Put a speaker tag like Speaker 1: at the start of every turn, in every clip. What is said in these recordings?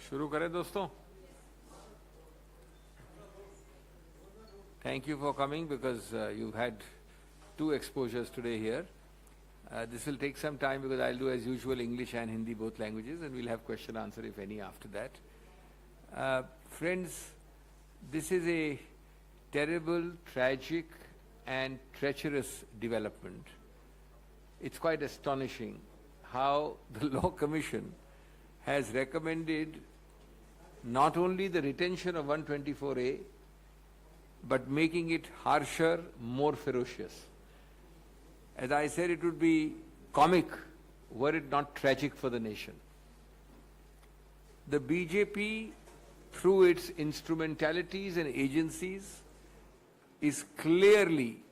Speaker 1: शुरू करें दोस्तों. Thank you for coming because you've had 2 exposures today here. This will take some time because I'll do as usual English and Hindi, both languages, and we'll have question answer if any after that. Friends, this is a terrible, tragic and treacherous development. It's quite astonishing how the Law Commission has recommended not only the retention of 124A, but making it harsher, more ferocious. As I said, it would be comic were it not tragic for the nation. The BJP, through its instrumentalities and agencies, is clearly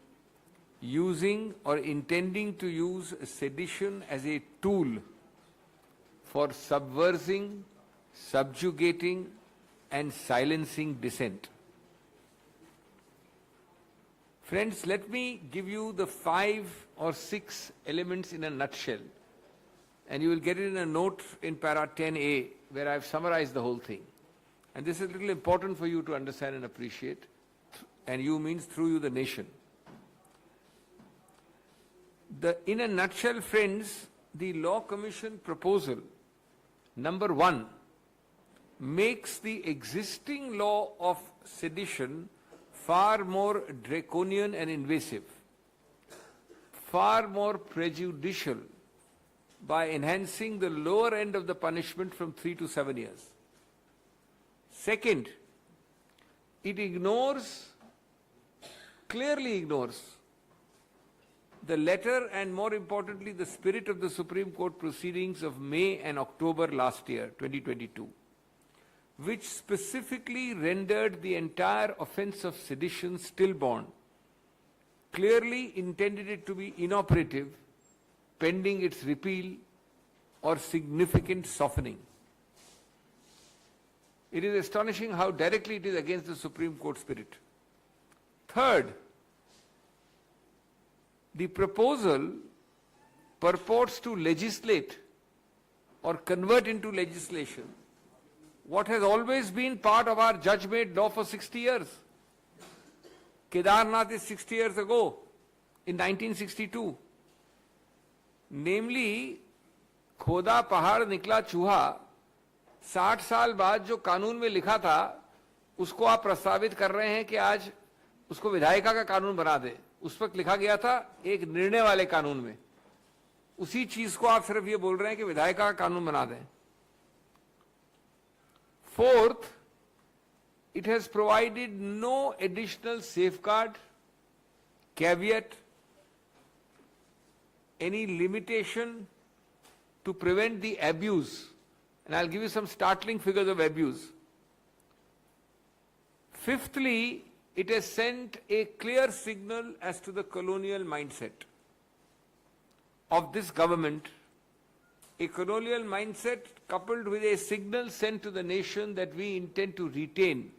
Speaker 1: using or intending to use sedition as a tool for subversing, subjugating and silencing dissent. Friends, let me give you the 5 or 6 elements in a nutshell, and you will get it in a note in para 10A where I've summarized the whole thing. And this is a little important for you to understand and appreciate, and you means through you the nation. In a nutshell, friends, the Law Commission proposal, number 1, makes the existing law of sedition far more draconian and invasive, far more prejudicial by enhancing the lower end of the punishment from 3 to 7 years. Second, it clearly ignores the letter and, more importantly, the spirit of the Supreme Court proceedings of May and October last year, 2022, which specifically rendered the entire offence of sedition stillborn, clearly intended it to be inoperative pending its repeal or significant softening. It is astonishing how directly it is against the Supreme Court spirit. Third, the proposal purports to legislate or convert into legislation what has always been part of our judge-made law for 60 years. Kedarnath is 60 years ago, in 1962. Namely, खोदा पहाड़ निकला चूहा 60 साल बाद जो कानून में लिखा था, उसको आप प्रस्तावित कर रहे हैं कि आज उसको विधायिका का कानून बना दे. उस वक्त लिखा गया था एक निर्णय वाले कानून में. उसी चीज को आप सिर्फ ये बोल रहे हैं कि विधायिका का कानून बना दें. Fourth, it has provided no additional safeguard, caveat, any limitation to prevent the abuse. And I'll give you some startling figures of abuse. Fifthly, it has sent a clear signal as to the colonial mindset of this government, a colonial mindset coupled with a signal sent to the nation that we intend to retain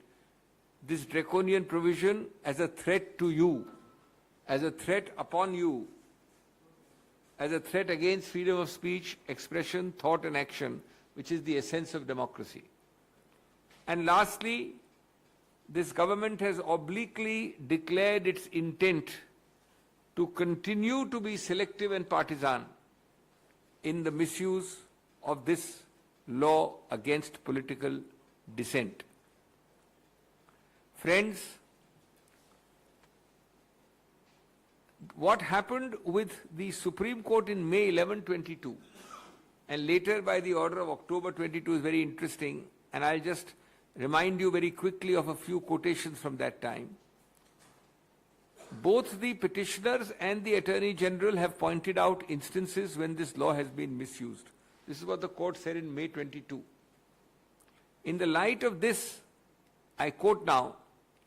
Speaker 1: this draconian provision as a threat to you, as a threat upon you, as a threat against freedom of speech, expression, thought and action, which is the essence of democracy. And lastly, this government has obliquely declared its intent to continue to be selective and partisan in the misuse of this law against political dissent. Friends, what happened with the Supreme Court in May 11/22 and later by the order of October 22 is very interesting, and I'll just remind you very quickly of a few quotations from that time. Both the petitioners and the Attorney General have pointed out instances when this law has been misused. This is what the court said in May 22. In the light of this, I quote now,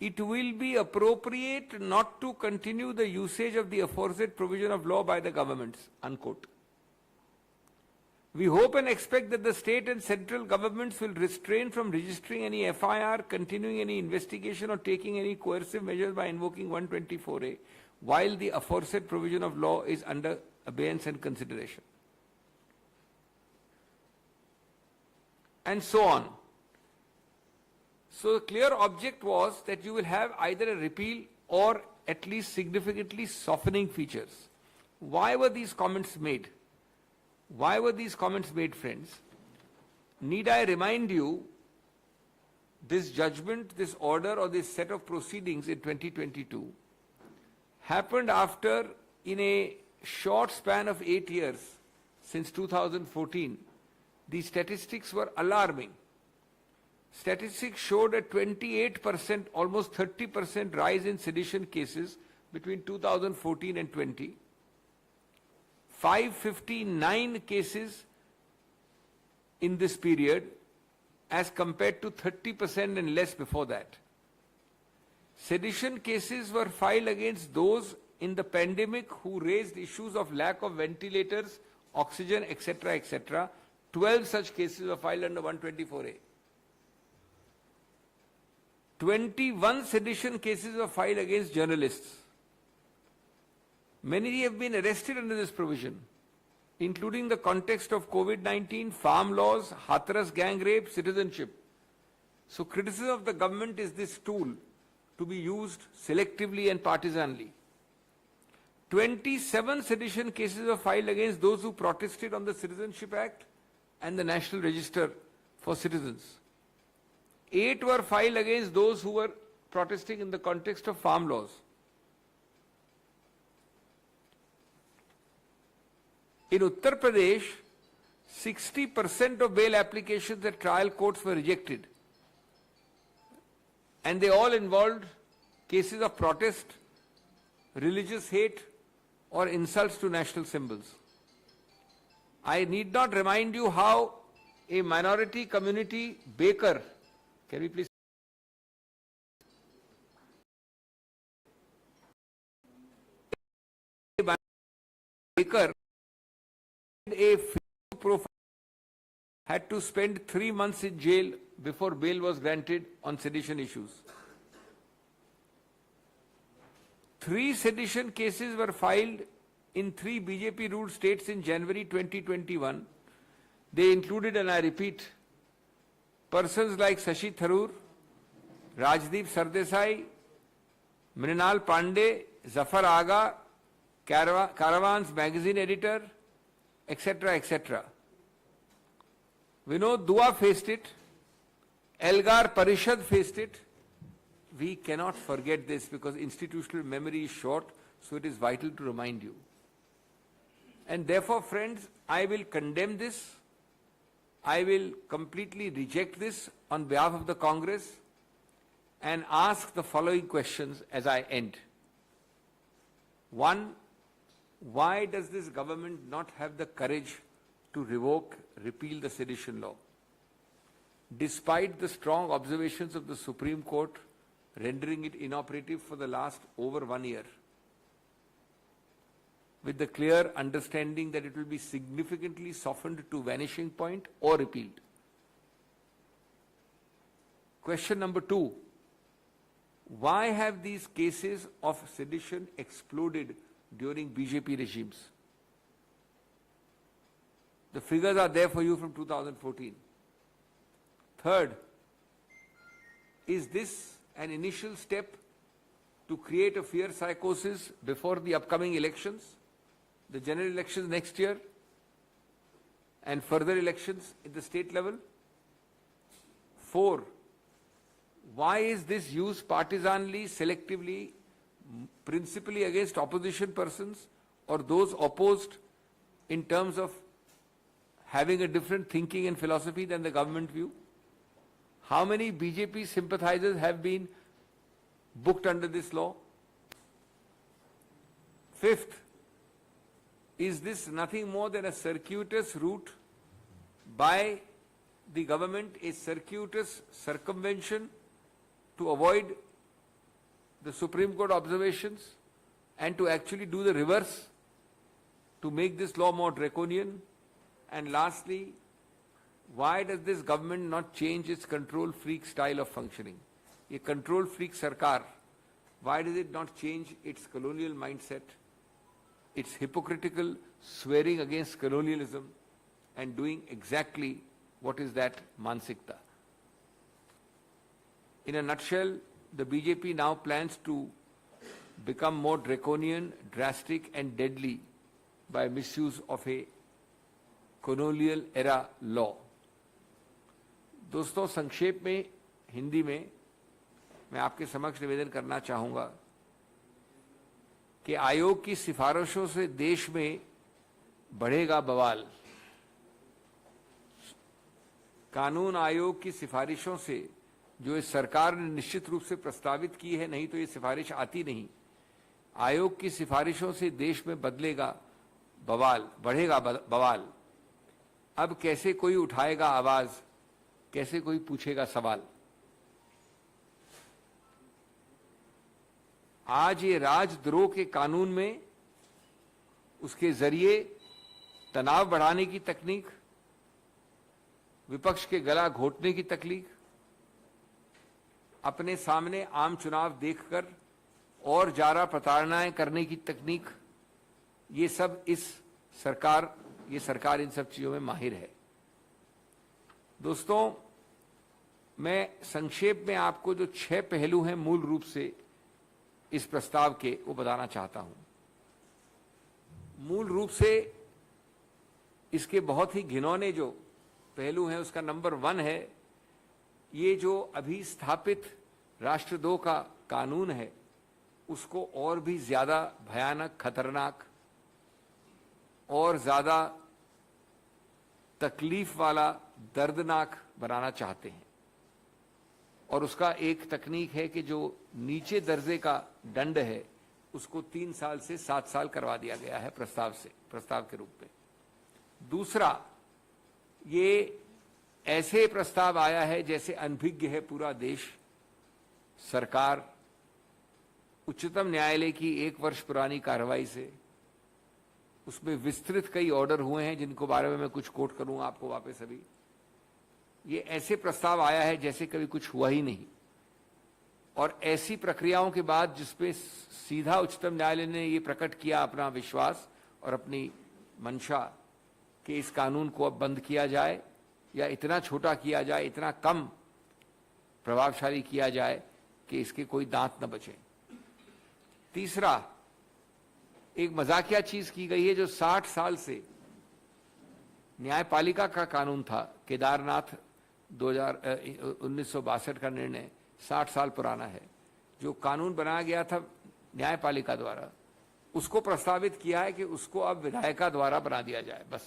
Speaker 1: "It will be appropriate not to continue the usage of the aforesaid provision of law by the governments," unquote. "We hope and expect that the state and central governments will refrain from registering any FIR, continuing any investigation or taking any coercive measures by invoking 124A while the aforesaid provision of law is under abeyance and consideration." And so on. So the clear object was that you will have either a repeal or at least significantly softening features. Why were these comments made? Why were these comments made, friends? Need I remind you, this judgment, this order or this set of proceedings in 2022 happened after, in a short span of 8 years, since 2014, the statistics were alarming. Statistics showed a 28%, almost 30% rise in sedition cases between 2014 and 20. 559 cases in this period as compared to 30% and less before that. Sedition cases were filed against those in the pandemic who raised issues of lack of ventilators, oxygen, etc., etc. 12 such cases were filed under 124A. 21 sedition cases were filed against journalists. Many have been arrested under this provision, including the context of COVID-19, farm laws, Hathras gang rape, citizenship. So criticism of the government is this tool to be used selectively and partisanly. 27 sedition cases were filed against those who protested on the Citizenship Act and the National Register for Citizens. 8 were filed against those who were protesting in the context of farm laws. In Uttar Pradesh, 60% of bail applications at trial courts were rejected. And they all involved cases of protest, religious hate, or insults to national symbols. I need not remind you how a minority community baker, can we please? Baker, a Facebook profile, had to spend 3 months in jail before bail was granted on sedition issues. 3 sedition cases were filed in 3 BJP-ruled states in January 2021. They included, and I repeat, persons like Shashi Tharoor, Rajdeep Sardesai, Mrinal Pandey, Zafar Aga, Caravan's magazine editor, etc., etc. Vinod Dua faced it. Elgar Parishad faced it. We cannot forget this because institutional memory is short, so it is vital to remind you. And therefore, friends, I will condemn this. I will completely reject this on behalf of the Congress and ask the following questions as I end. 1, why does this government not have the courage to repeal the sedition law? Despite the strong observations of the Supreme Court rendering it inoperative for the last over 1 year, with the clear understanding that it will be significantly softened to vanishing point or repealed. Question number 2, why have these cases of sedition exploded during BJP regimes? The figures are there for you from 2014. Third, is this an initial step to create a fear psychosis before the upcoming elections, the general elections next year, and further elections at the state level? 4, why is this used partisanly, selectively, principally against opposition persons or those opposed in terms of having a different thinking and philosophy than the government view? How many BJP sympathizers have been booked under this law? 5th, is this nothing more than a circuitous route by the government, a circuitous circumvention to avoid the Supreme Court observations and to actually do the reverse to make this law more draconian? And lastly, why does this government not change its control freak style of functioning? A control freak sarkar, why does it not change its colonial mindset, its hypocritical swearing against colonialism and doing exactly what is that mansikta? In a nutshell, the BJP now plans to become more draconian, drastic and deadly by misuse of a colonial era law. दोस्तों, संक्षेप में हिंदी में मैं आपके समक्ष निवेदन करना चाहूंगा कि आयोग की सिफारिशों से देश में बढ़ेगा बवाल। कानून आयोग की सिफारिशों से जो इस सरकार ने निश्चित रूप से प्रस्तावित की है, नहीं तो ये सिफारिश आती नहीं। आयोग की सिफारिशों से देश में बदलेगा बवाल, बढ़ेगा बवाल। अब कैसे कोई उठाएगा आवाज, कैसे कोई पूछेगा सवाल। आज ये राजद्रोह के कानून में उसके जरिए तनाव बढ़ाने की तकनीक, विपक्ष के गला घोटने की तकनीक, अपने सामने आम चुनाव देखकर और ज्यादा प्रताड़नाएं करने की तकनीक, ये सब ये सरकार इन सब चीजों में माहिर है। दोस्तों, मैं संक्षेप में आपको जो 6 पहलू हैं मूल रूप से इस प्रस्ताव के, वो बताना चाहता हूं। मूल रूप से इसके बहुत ही घिनौने जो पहलू हैं, उसका नंबर 1 है, ये जो अभी स्थापित राष्ट्रद्रोह का कानून है उसको और भी ज्यादा भयानक, खतरनाक और ज्यादा तकलीफ वाला, दर्दनाक बनाना चाहते हैं। और उसका एक तकनीक है कि जो नीचे दर्जे का दंड है उसको 3 साल से 7 साल करवा दिया गया है प्रस्ताव के रूप में। दूसरा, ये ऐसे प्रस्ताव आया है जैसे अनभिज्ञ है पूरा देश। सरकार उच्चतम न्यायालय की 1 वर्ष पुरानी कार्रवाई से, उसमें विस्तृत कई ऑर्डर हुए हैं जिनको बारे में मैं कुछ कोट करूंगा आपको वापस अभी। ये ऐसे प्रस्ताव आया है जैसे कभी कुछ हुआ ही नहीं, और ऐसी प्रक्रियाओं के बाद जिसपे सीधा उच्चतम न्यायालय ने ये प्रकट किया अपना विश्वास और अपनी मंशा कि इस कानून को अब बंद किया जाए या इतना छोटा किया जाए, इतना कम प्रभावशाली किया जाए कि इसके कोई दांत न बचे। तीसरा, एक मजाकिया चीज की गई है जो 60 साल से न्यायपालिका का कानून था। केदारनाथ 1962 का निर्णय 60 साल पुराना है। जो कानून बनाया गया था न्यायपालिका द्वारा, उसको प्रस्तावित किया है कि उसको अब विधायिका द्वारा बना दिया जाए। बस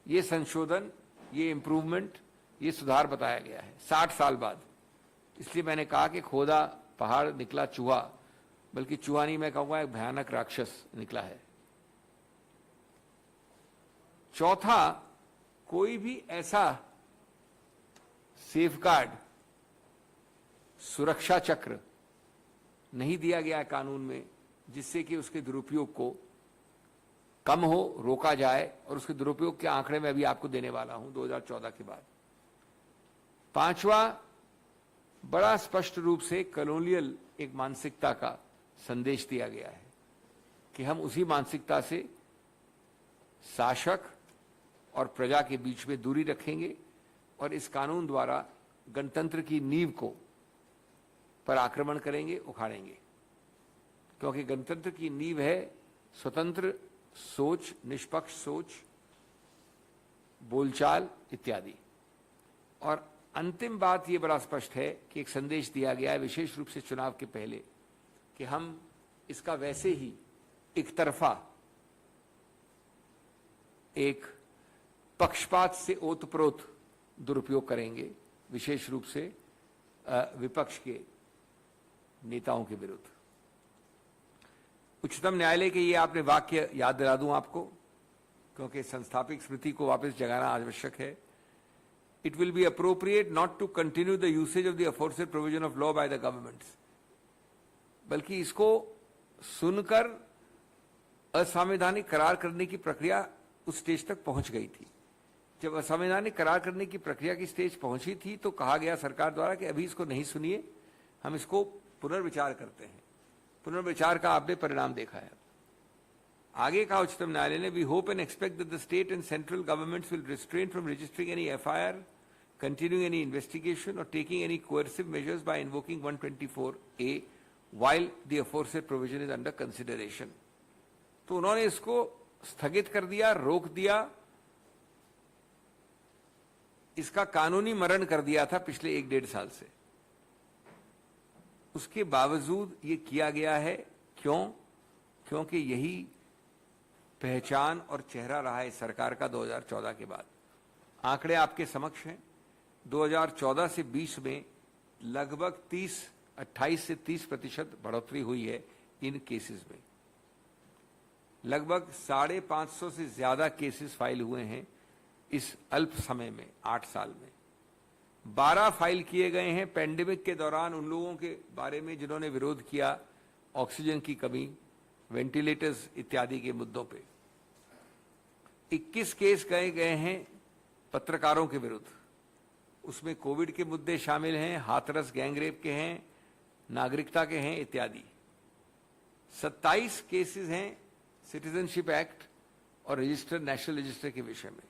Speaker 1: ये संशोधन, ये इंप्रूवमेंट, ये सुधार बताया गया है 60 साल बाद। इसलिए मैंने कहा कि खोदा पहाड़ निकला चूहा, बल्कि चूहा नहीं, मैं कहूंगा एक भयानक राक्षस निकला है। चौथा, कोई भी ऐसा सेफगार्ड, सुरक्षा चक्र नहीं दिया गया है कानून में जिससे कि उसके दुरुपयोग को कम हो, रोका जाए। और उसके दुरुपयोग के आंकड़े मैं अभी आपको देने वाला हूं 2014 के बाद। पांचवा, बड़ा स्पष्ट रूप से कॉलोनियल एक मानसिकता का संदेश दिया गया है कि हम उसी मानसिकता से शासक और प्रजा के बीच में दूरी रखेंगे और इस कानून द्वारा गणतंत्र की नींव को पर आक्रमण करेंगे, उखाड़ेंगे। क्योंकि गणतंत्र की नींव है स्वतंत्र सोच, निष्पक्ष सोच, बोलचाल इत्यादि। और अंतिम बात ये बड़ा स्पष्ट है कि एक संदेश दिया गया है विशेष रूप से चुनाव के पहले कि हम इसका वैसे ही एक तरफा, एक पक्षपात से ओतप्रोत दुरुपयोग करेंगे, विशेष रूप से विपक्ष के नेताओं के विरुद्ध। उच्चतम न्यायालय के ये आपने वाक्य याद दिला दूं आपको, क्योंकि संस्थापिक स्मृति को वापस जगाना आवश्यक है। It will be appropriate not to continue the usage of the aforesaid provision of law by the governments. बल्कि इसको सुनकर असंवैधानिक करार करने की प्रक्रिया उस स्टेज तक पहुंच गई थी। जब असंवैधानिक करार करने की प्रक्रिया की स्टेज पहुंची थी तो कहा गया सरकार द्वारा कि अभी इसको नहीं सुनिए, हम इसको पुनर्विचार करते हैं। पुनर्विचार का आपने परिणाम देखा है। आगे कहा उच्चतम न्यायालय ने, we hope and expect that the state and central governments will restrain from registering any FIR continuing any investigation or taking any coercive measures by invoking 124A while the aforesaid provision is under consideration. तो उन्होंने इसको स्थगित कर दिया, रोक दिया, इसका कानूनी मरण कर दिया था पिछले 1-1.5 साल से। उसके बावजूद ये किया गया है, क्यों? क्योंकि यही पहचान और चेहरा रहा है सरकार का 2014 के बाद। आंकड़े आपके समक्ष हैं। 2014 से 20 में लगभग 28 से 30% बढ़ोतरी हुई है इन केसेस में। लगभग 550 से ज्यादा केसेस फाइल हुए हैं इस अल्प समय में, 8 साल में। 12 फाइल किए गए हैं पेंडेमिक के दौरान उन लोगों के बारे में जिन्होंने विरोध किया ऑक्सीजन की कमी, वेंटिलेटर्स इत्यादि के मुद्दों पे। 21 केस गए हैं पत्रकारों के विरुद्ध। उसमें कोविड के मुद्दे शामिल हैं, हाथरस गैंगरेप के हैं, नागरिकता के हैं इत्यादि। 27 केसेस हैं सिटीजनशिप एक्ट और रजिस्टर, नेशनल रजिस्टर के विषय में।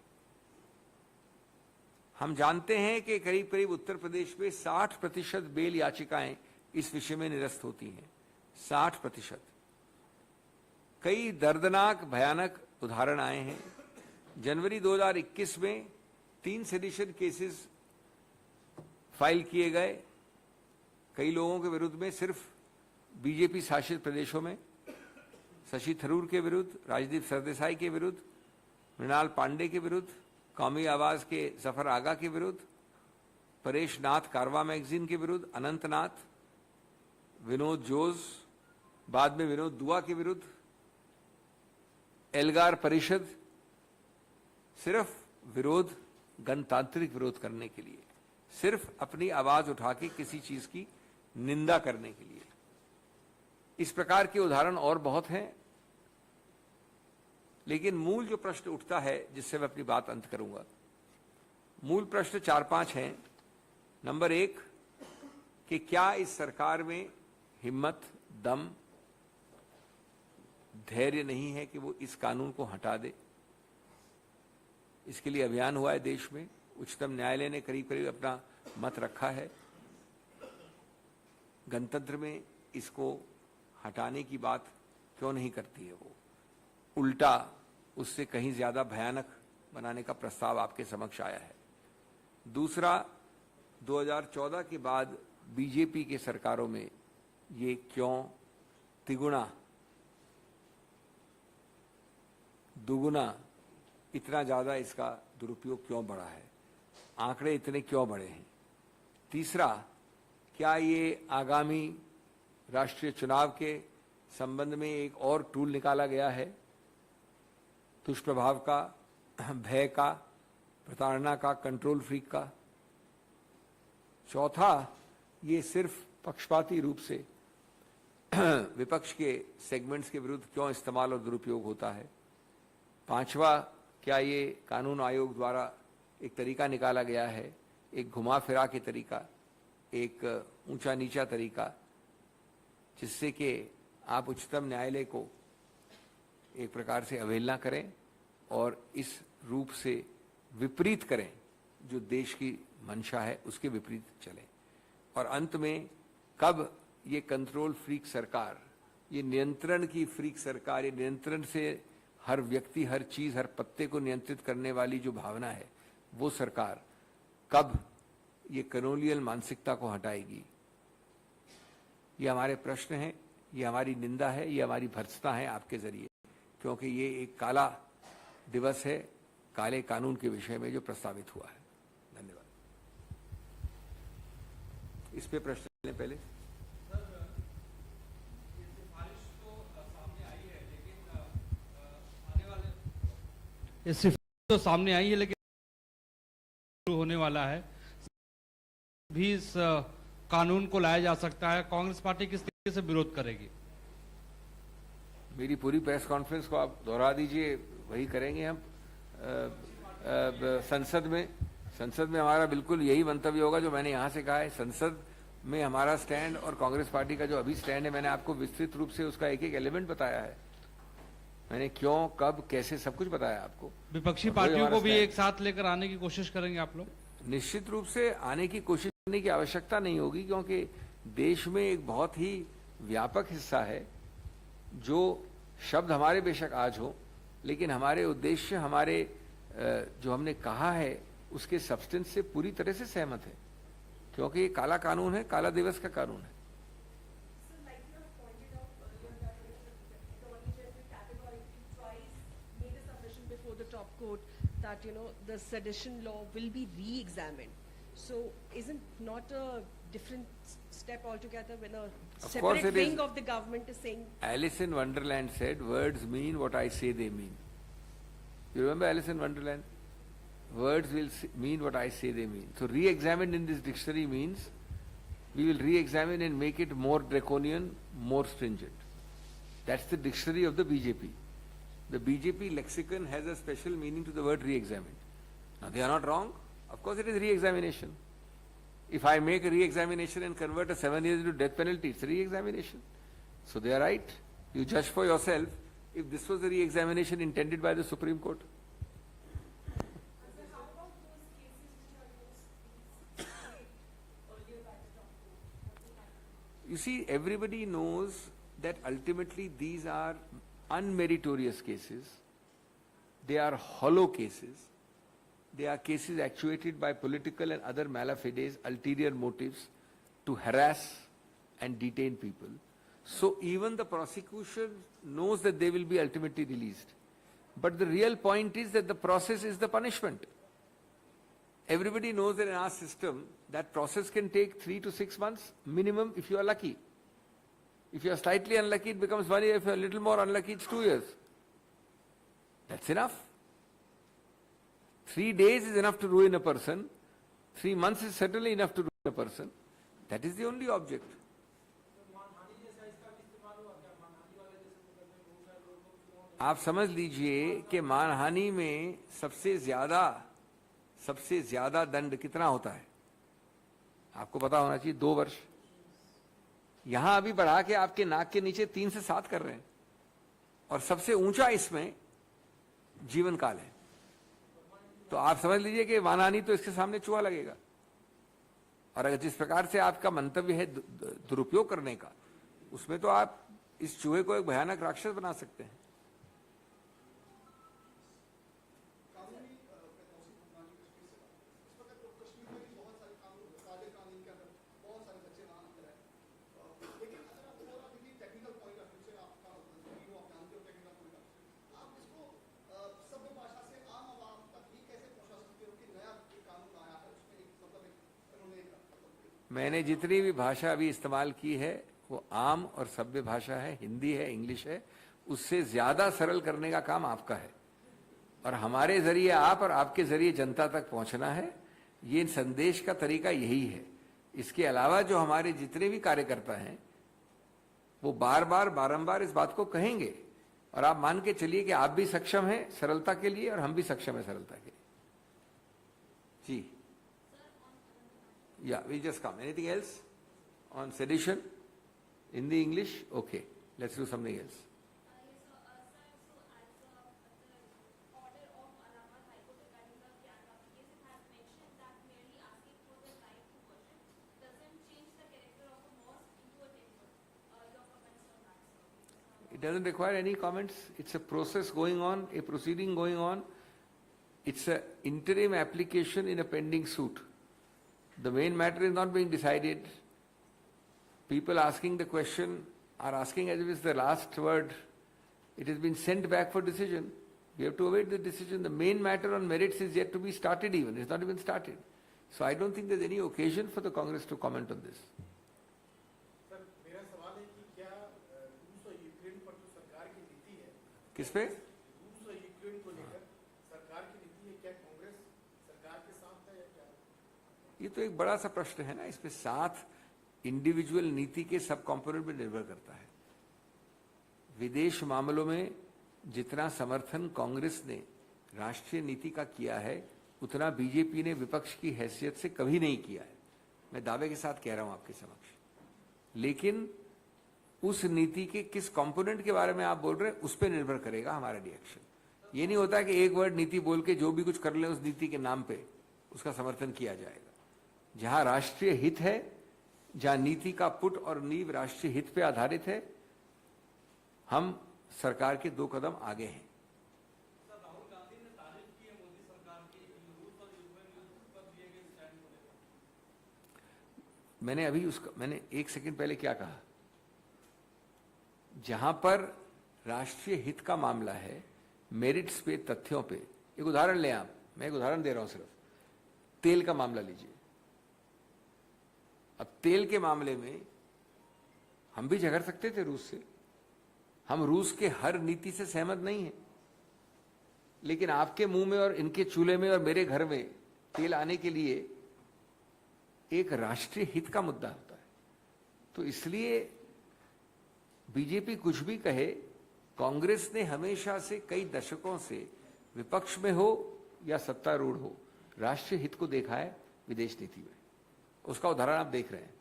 Speaker 1: हम जानते हैं कि करीब करीब उत्तर प्रदेश में 60% बेल याचिकाएं इस विषय में निरस्त होती हैं। 60%। कई दर्दनाक भयानक उदाहरण आए हैं। जनवरी 2021 में 3 सेडिशन केसेस फाइल किए गए कई लोगों के विरुद्ध में, सिर्फ बीजेपी शासित प्रदेशों में। शशि थरूर के विरुद्ध, राजदीप सरदेसाई के विरुद्ध, मृणाल पांडे के विरुद्ध, कौमी आवाज के जफर आगा के विरुद्ध, परेश नाथ कारवा मैगजीन के विरुद्ध, अनंत नाथ, विनोद जोज, बाद में विनोद दुआ के विरुद्ध, एल्गार परिषद, सिर्फ विरोध, गणतांत्रिक विरोध करने के लिए, सिर्फ अपनी आवाज उठा के किसी चीज की निंदा करने के लिए। इस प्रकार के उदाहरण और बहुत हैं, लेकिन मूल जो प्रश्न उठता है जिससे मैं अपनी बात अंत करूंगा, मूल प्रश्न 4-5 हैं। नंबर 1 कि क्या इस सरकार में हिम्मत, दम, धैर्य नहीं है कि वो इस कानून को हटा दे? इसके लिए अभियान हुआ है देश में। उच्चतम न्यायालय ने करीब करीब अपना मत रखा है। गणतंत्र में इसको हटाने की बात क्यों नहीं करती है वो? उल्टा उससे कहीं ज्यादा भयानक बनाने का प्रस्ताव आपके समक्ष आया है। दूसरा, 2014 के बाद बीजेपी के सरकारों में ये क्यों तिगुना, दुगुना, इतना ज्यादा इसका दुरुपयोग क्यों बढ़ा है? आंकड़े इतने क्यों बढ़े हैं? तीसरा, क्या ये आगामी राष्ट्रीय चुनाव के संबंध में एक और टूल निकाला गया है? दुष्प्रभाव का, भय का, प्रताड़ना का, कंट्रोल फ्रीक का। चौथा, ये सिर्फ पक्षपाती रूप से विपक्ष के सेगमेंट्स के विरुद्ध क्यों इस्तेमाल और दुरुपयोग होता है? पांचवा, क्या ये कानून आयोग द्वारा एक तरीका निकाला गया है, एक घुमा फिरा के तरीका, एक ऊंचा नीचा तरीका, जिससे कि आप उच्चतम न्यायालय को एक प्रकार से अवहेलना करें और इस रूप से विपरीत करें, जो देश की मंशा है उसके विपरीत चलें। और अंत में कब ये कंट्रोल फ्रीक सरकार, ये नियंत्रण की फ्रीक सरकार, ये नियंत्रण से हर व्यक्ति, हर चीज, हर पत्ते को नियंत्रित करने वाली जो भावना है, वो सरकार कब ये कॉलोनियल मानसिकता को हटाएगी? ये हमारे प्रश्न हैं, ये हमारी निंदा है, ये हमारी भर्त्सना है आपके जरिए, क्योंकि ये एक काला दिवस है काले कानून के विषय में जो प्रस्तावित हुआ है। धन्यवाद। इस पे प्रश्न लें पहले।
Speaker 2: ये सिर्फ तो सामने आई है, लेकिन शुरू होने वाला है भी इस कानून को लाया जा सकता है। कांग्रेस पार्टी किस तरीके से विरोध करेगी?
Speaker 1: मेरी पूरी प्रेस कॉन्फ्रेंस को आप दोहरा दीजिए, वही करेंगे हम। संसद में हमारा बिल्कुल यही मंतव्य होगा जो मैंने यहाँ से कहा है। संसद में हमारा स्टैंड और कांग्रेस पार्टी का जो अभी स्टैंड है, मैंने आपको विस्तृत रूप से उसका एक एक एलिमेंट बताया है। मैंने क्यों, कब, कैसे, सब कुछ बताया आपको।
Speaker 2: विपक्षी पार्टियों को भी एक साथ लेकर आने की कोशिश करेंगे आप लोग?
Speaker 1: निश्चित रूप से आने की कोशिश करने की आवश्यकता नहीं होगी, क्योंकि देश में एक बहुत ही व्यापक हिस्सा है जो शब्द हमारे बेशक आज हो, लेकिन हमारे उद्देश्य, हमारे जो हमने कहा है उसके सब्सटेंस से पूरी तरह से सहमत है, क्योंकि ये काला कानून है, काला दिवस का कानून है।
Speaker 3: That the sedition law will be re-examined. So isn't not a different step altogether when a separate wing of the government is saying?
Speaker 1: Alice in Wonderland said, "Words mean what I say they mean." You remember Alice in Wonderland? Words will mean what I say they mean. So re-examined in this dictionary means we will re-examine and make it more draconian, more stringent. That's the dictionary of the BJP. The BJP lexicon has a special meaning to the word re-examined. Now they are not wrong. Of course it is re-examination. If I make a re-examination and convert a 7 years into death penalty, it's a re-examination. So they are right. You judge for yourself if this was a re-examination intended by the Supreme Court. You see, everybody knows that ultimately these are unmeritorious cases. They are hollow cases. They are cases actuated by political and other malafides, ulterior motives to harass and detain people. So even the prosecution knows that they will be ultimately released. But the real point is that the process is the punishment. Everybody knows that in our system, that process can take 3 to 6 months minimum if you are lucky. If you are slightly unlucky, it becomes 1 year. If you are a little more unlucky, it's 2 years. That's enough. 3 days is enough to ruin a person. 3 months is certainly enough to ruin a person. That is the only object. आप समझ लीजिए कि मानहानि में सबसे ज्यादा दंड कितना होता है, आपको पता होना चाहिए, 2 वर्ष। यहां अभी बढ़ा के आपके नाक के नीचे 3 से 7 कर रहे हैं, और सबसे ऊंचा इसमें जीवन काल है। तो आप समझ लीजिए कि मानहानि तो इसके सामने चूहा लगेगा। और अगर जिस प्रकार से आपका मंतव्य है दुरुपयोग करने का, उसमें तो आप इस चूहे को एक भयानक राक्षस बना सकते हैं। मैंने जितनी भी भाषा अभी इस्तेमाल की है वो आम और सभ्य भाषा है, हिंदी है, इंग्लिश है। उससे ज्यादा सरल करने का काम आपका है, और हमारे जरिए आप और आपके जरिए जनता तक पहुंचना है। ये संदेश का तरीका यही है। इसके अलावा जो हमारे जितने भी कार्यकर्ता हैं वो बारंबार इस बात को कहेंगे, और आप मान के चलिए कि आप भी सक्षम हैं सरलता के लिए और हम भी सक्षम हैं सरलता के लिए। जी, yeah, we just come. Anything else on sedition in the English? Okay, let's do something else. It doesn't require any comments. It's a process going on, a proceeding going on. It's an interim application in a pending suit. The main matter is not being decided. People asking the question are asking as if it's the last word. It has been sent back for decision. We have to await the decision. The main matter on merits is yet to be started even. It's not even started. So I don't think there's any occasion for the Congress to comment on this.
Speaker 4: Sir, मेरा सवाल है कि क्या रूस और Ukraine पर जो सरकार की नीति है,
Speaker 1: किस पे?
Speaker 4: रूस और यूक्रेन को लेकर सरकार की नीति है, क्या कांग्रेस सरकार के साथ है या क्या?
Speaker 1: ये तो एक बड़ा सा प्रश्न है ना। इसमें साथ इंडिविजुअल नीति के सब कंपोनेंट पर निर्भर करता है। विदेश मामलों में जितना समर्थन कांग्रेस ने राष्ट्रीय नीति का किया है, उतना बीजेपी ने विपक्ष की हैसियत से कभी नहीं किया है। मैं दावे के साथ कह रहा हूं आपके समक्ष। लेकिन उस नीति के किस कंपोनेंट के बारे में आप बोल रहे हैं, उस पर निर्भर करेगा हमारा रिएक्शन। ये नहीं होता कि एक वर्ड नीति बोल के जो भी कुछ कर ले उस नीति के नाम पे, उसका समर्थन किया जाएगा। जहां राष्ट्रीय हित है, जहां नीति का पुट और नींव राष्ट्रीय हित पे आधारित है, हम सरकार के 2 कदम आगे हैं।
Speaker 2: राहुल गांधी ने तारीफ की है मोदी सरकार की रूस और यूक्रेन युद्ध पर लिए गए स्टैंड को लेकर।
Speaker 1: मैंने 1 सेकंड पहले क्या कहा? जहां पर राष्ट्रीय हित का मामला है, मेरिट्स पे, तथ्यों पे, एक उदाहरण लें आप, मैं एक उदाहरण दे रहा हूं सिर्फ, तेल का मामला लीजिए। अब तेल के मामले में हम भी झगड़ सकते थे रूस से, हम रूस के हर नीति से सहमत नहीं हैं, लेकिन आपके मुंह में और इनके चूल्हे में और मेरे घर में तेल आने के लिए एक राष्ट्रीय हित का मुद्दा होता है। तो इसलिए बीजेपी कुछ भी कहे, कांग्रेस ने हमेशा से कई दशकों से विपक्ष में हो या सत्तारूढ़ हो, राष्ट्रीय हित को देखा है विदेश नीति में। उसका उदाहरण आप देख रहे हैं।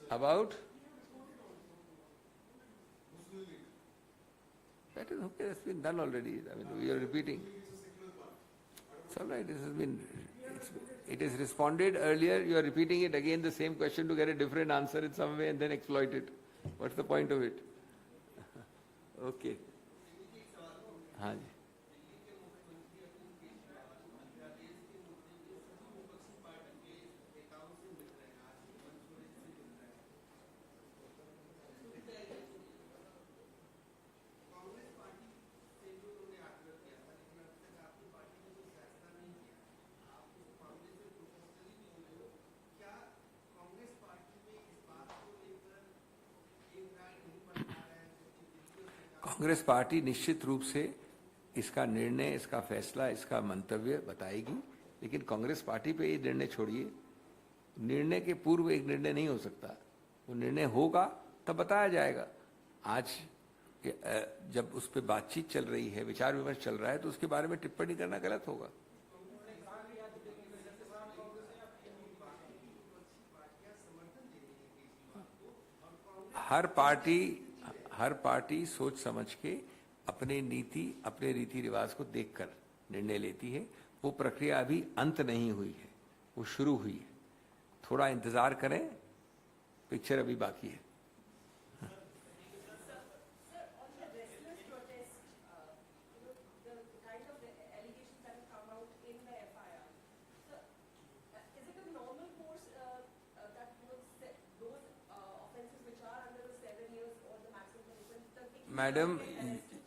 Speaker 1: About? That is okay, that's been done already. I mean, we are repeating. It's all right, this has been, it is responded earlier, you are repeating it again, the same question to get a different answer in some way and then exploit it. What's the point of it? Okay. हाँ जी। Congress party निश्चित रूप से इसका निर्णय, इसका फैसला, इसका मंतव्य बताएगी, लेकिन कांग्रेस पार्टी पे ये निर्णय छोड़िए। निर्णय के पूर्व एक निर्णय नहीं हो सकता, वो निर्णय होगा तब बताया जाएगा। आज जब उस पर बातचीत चल रही है, विचार विमर्श चल रहा है, तो उसके बारे में टिप्पणी करना गलत होगा। हर पार्टी सोच समझ के अपने नीति, अपने रीति रिवाज को देखकर निर्णय लेती है। वो प्रक्रिया अभी अंत नहीं हुई है, वो शुरू हुई है। थोड़ा इंतजार करें, पिक्चर अभी बाकी है।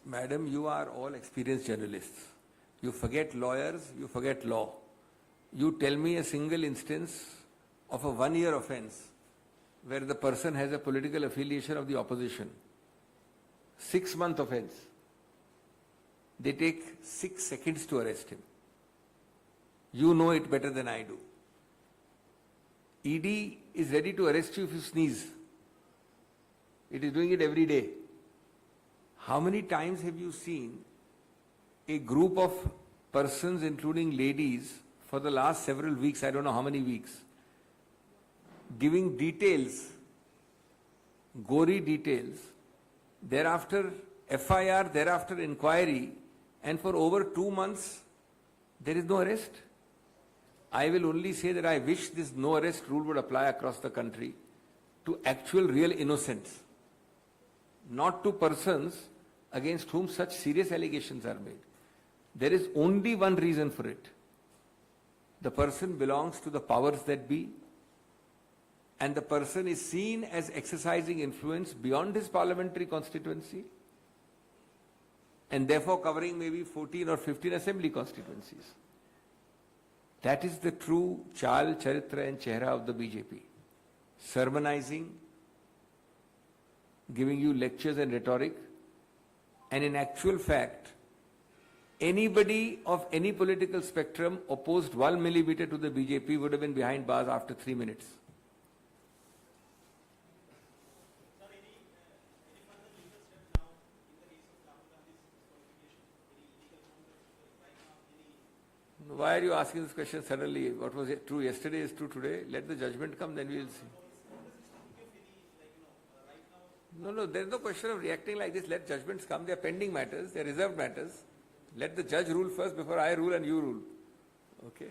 Speaker 1: Madam, you are all experienced journalists. You forget lawyers, you forget law. You tell me a single instance of a 1-year offense where the person has a political affiliation of the opposition. 6-month offense. They take 6 seconds to arrest him. You know it better than I do. ED is ready to arrest you if you sneeze. It is doing it every day. How many times have you seen a group of persons, including ladies, for the last several weeks, I don't know how many weeks, giving details, gory details, thereafter FIR, thereafter inquiry, and for over 2 months, there is no arrest? I will only say that I wish this no arrest rule would apply across the country to actual real innocents, not to persons against whom such serious allegations are made. There is only one reason for it. The person belongs to the powers that be, and the person is seen as exercising influence beyond his parliamentary constituency, and therefore covering maybe 14 or 15 assembly constituencies. That is the true chal, charitra and chehra of the BJP. Sermonizing, giving you lectures and rhetoric, and in actual fact, anybody of any political spectrum opposed 1 millimeter to the BJP would have been behind bars after 3 minutes. Why are you asking this question suddenly? What was true yesterday is true today. Let the judgment come, then we will see. No, there is no question of reacting like this. Let judgments come. They are pending matters. They are reserved matters. Let the judge rule first before I rule and you rule. Okay.